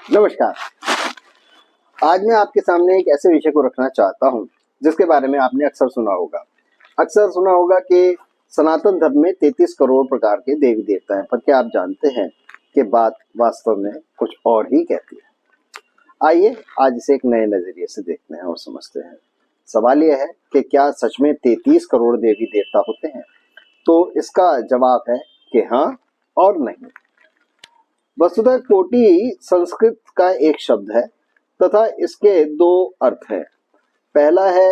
नमस्कार। आज मैं आपके सामने एक ऐसे विषय को रखना चाहता हूं जिसके बारे में आपने अक्सर सुना होगा कि सनातन धर्म में 33 करोड़ प्रकार के देवी देवता हैं, पर क्या आप जानते हैं कि बात वास्तव में कुछ और ही कहती है। आइए आज इसे एक नए नजरिए से देखते हैं और समझते हैं। सवाल यह है कि क्या सच में 33 करोड़ देवी देवता होते हैं? तो इसका जवाब है कि हाँ और नहीं। वसुधा कोटि संस्कृत का एक शब्द है तथा इसके दो अर्थ हैं। पहला है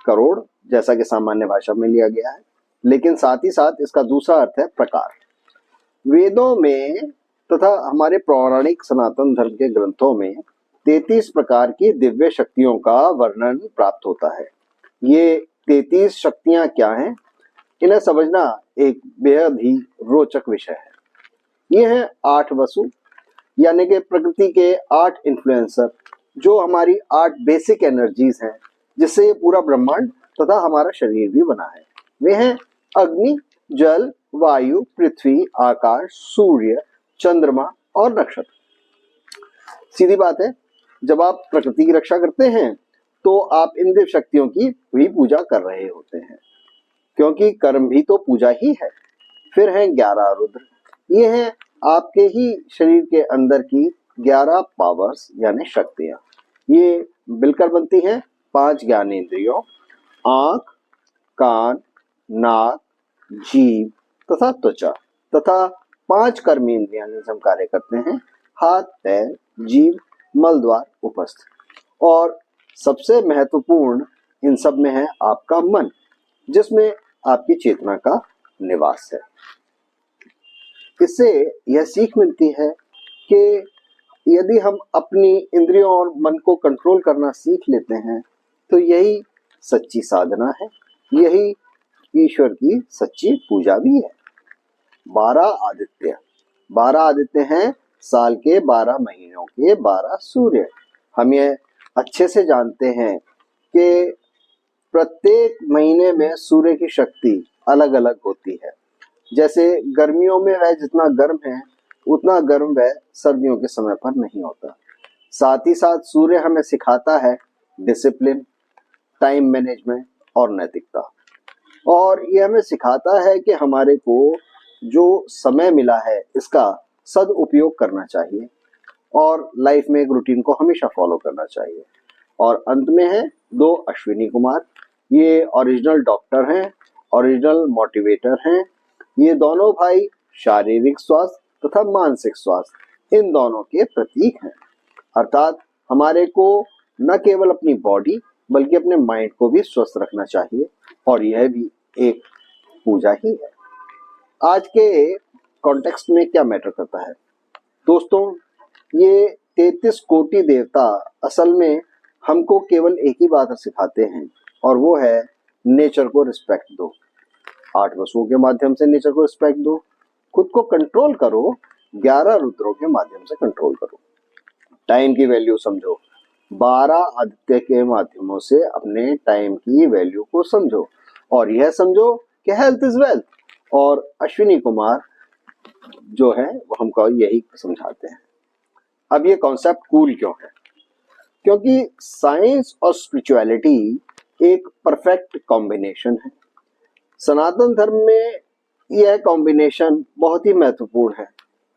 करोड़, जैसा कि सामान्य भाषा में लिया गया है, लेकिन साथ ही साथ इसका दूसरा अर्थ है प्रकार। वेदों में तथा हमारे पौराणिक सनातन धर्म के ग्रंथों में 33 प्रकार की दिव्य शक्तियों का वर्णन प्राप्त होता है। ये 33 शक्तियां क्या हैं, इन्हें समझना एक बेहद ही रोचक विषय है। ये हैं 8 वसु, यानी कि प्रकृति के 8 इन्फ्लुएंसर, जो हमारी 8 बेसिक एनर्जीज हैं जिससे ये पूरा ब्रह्मांड तथा हमारा शरीर भी बना है। वे हैं अग्नि, जल, वायु, पृथ्वी, आकाश, सूर्य, चंद्रमा और नक्षत्र। सीधी बात है, जब आप प्रकृति की रक्षा करते हैं तो आप इन दिव्य शक्तियों की भी पूजा कर रहे होते हैं, क्योंकि कर्म भी तो पूजा ही है। फिर हैं 11 रुद्र। ये हैं आपके ही शरीर के अंदर की 11 पावर्स यानी शक्तियां। ये मिलकर बनती हैं 5 ज्ञानेंद्रियों, आंख, कान, नाक, जीभ तथा त्वचा, तथा 5 कर्मेंद्रियां जिनसे हम कार्य करते हैं, हाथ, पैर, जीभ, मलद्वार, उपस्थ। और सबसे महत्वपूर्ण इन सब में है आपका मन, जिसमें आपकी चेतना का निवास है। इससे यह सीख मिलती है कि यदि हम अपनी इंद्रियों और मन को कंट्रोल करना सीख लेते हैं तो यही सच्ची साधना है, यही ईश्वर की सच्ची पूजा भी है। 12 आदित्य हैं साल के 12 महीनों के 12 सूर्य। हम ये अच्छे से जानते हैं कि प्रत्येक महीने में सूर्य की शक्ति अलग अलग होती है। जैसे गर्मियों में वह जितना गर्म है उतना गर्म वह सर्दियों के समय पर नहीं होता। साथ ही साथ सूर्य हमें सिखाता है डिसिप्लिन, टाइम मैनेजमेंट और नैतिकता। और यह हमें सिखाता है कि हमारे को जो समय मिला है इसका सदुपयोग करना चाहिए और लाइफ में एक रूटीन को हमेशा फॉलो करना चाहिए। और अंत में है 2 अश्विनी कुमार। ये ओरिजिनल डॉक्टर हैं, ओरिजिनल मोटिवेटर हैं। ये दोनों भाई शारीरिक स्वास्थ्य तथा मानसिक स्वास्थ्य इन दोनों के प्रतीक हैं। अर्थात हमारे को न केवल अपनी बॉडी बल्कि अपने माइंड को भी स्वस्थ रखना चाहिए, और यह भी एक पूजा ही है। आज के कॉन्टेक्स्ट में क्या मैटर करता है दोस्तों, ये 33 कोटि देवता असल में हमको केवल एक ही बात सिखाते हैं, और वो है नेचर को रिस्पेक्ट दो। 8 वसुओं के माध्यम से नेचर को रिस्पेक्ट दो, खुद को कंट्रोल करो, 11 रुद्रों के माध्यम से कंट्रोल करो, टाइम की वैल्यू समझो, 12 आदित्य के माध्यमों से अपने टाइम की वैल्यू को समझो, और यह समझो कि हेल्थ इज वेल्थ। और अश्विनी कुमार जो है वो हमको यही समझाते हैं। अब ये कॉन्सेप्ट कूल क्यों है? क्योंकि साइंस और स्पिरिचुअलिटी एक परफेक्ट कॉम्बिनेशन है। सनातन धर्म में यह कॉम्बिनेशन बहुत ही महत्वपूर्ण है,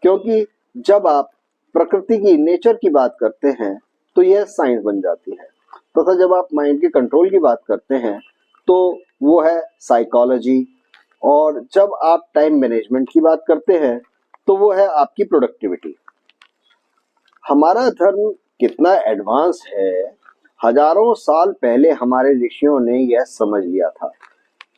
क्योंकि जब आप प्रकृति की, नेचर की बात करते हैं तो यह साइंस बन जाती है, तथा जब आप माइंड के कंट्रोल की बात करते हैं तो वो है साइकोलॉजी, और जब आप टाइम मैनेजमेंट की बात करते हैं तो वो है आपकी प्रोडक्टिविटी। हमारा धर्म कितना एडवांस है, हजारों साल पहले हमारे ऋषियों ने यह समझ लिया था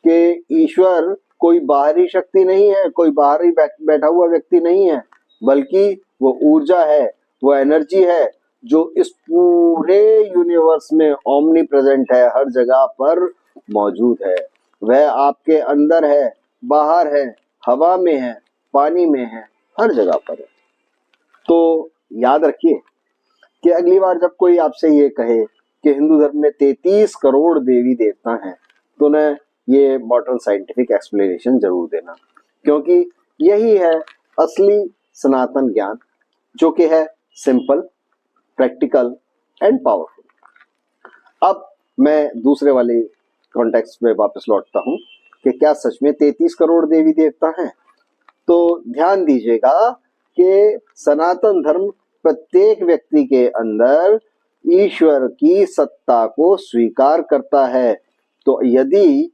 कि ईश्वर कोई बाहरी शक्ति नहीं है, कोई बाहरी बैठा हुआ व्यक्ति नहीं है, बल्कि वो ऊर्जा है, वो एनर्जी है जो इस पूरे यूनिवर्स में ओमनी प्रेजेंट है, हर जगह पर मौजूद है। वह आपके अंदर है, बाहर है, हवा में है, पानी में है, हर जगह पर है। तो याद रखिए कि अगली बार जब कोई आपसे ये कहे कि हिंदू धर्म में 33 करोड़ देवी देवता हैं, तो न ये मॉडर्न साइंटिफिक एक्सप्लेनेशन जरूर देना, क्योंकि यही है असली सनातन ज्ञान, जो कि है सिंपल, प्रैक्टिकल एंड पावरफुल। अब मैं दूसरे वाले कॉन्टेक्स्ट में वापस लौटता हूं कि क्या सच में 33 करोड़ देवी देवता हैं। तो ध्यान दीजिएगा कि सनातन धर्म प्रत्येक व्यक्ति के अंदर ईश्वर की सत्ता को स्वीकार करता है। तो यदि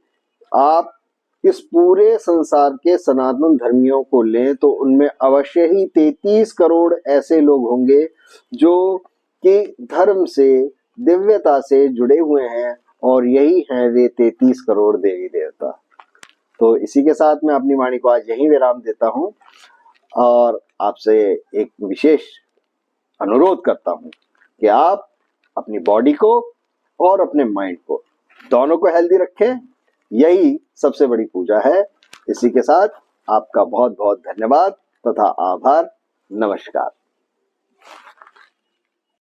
आप इस पूरे संसार के सनातन धर्मियों को लें तो उनमें अवश्य ही 33 करोड़ ऐसे लोग होंगे जो कि धर्म से, दिव्यता से जुड़े हुए हैं, और यही हैं वे 33 करोड़ देवी देवता। तो इसी के साथ मैं अपनी वाणी को आज यहीं विराम देता हूं और आपसे एक विशेष अनुरोध करता हूं कि आप अपनी बॉडी को और अपने माइंड को दोनों को हेल्दी रखें। यही सबसे बड़ी पूजा है। इसी के साथ आपका बहुत बहुत धन्यवाद तथा आभार। नमस्कार।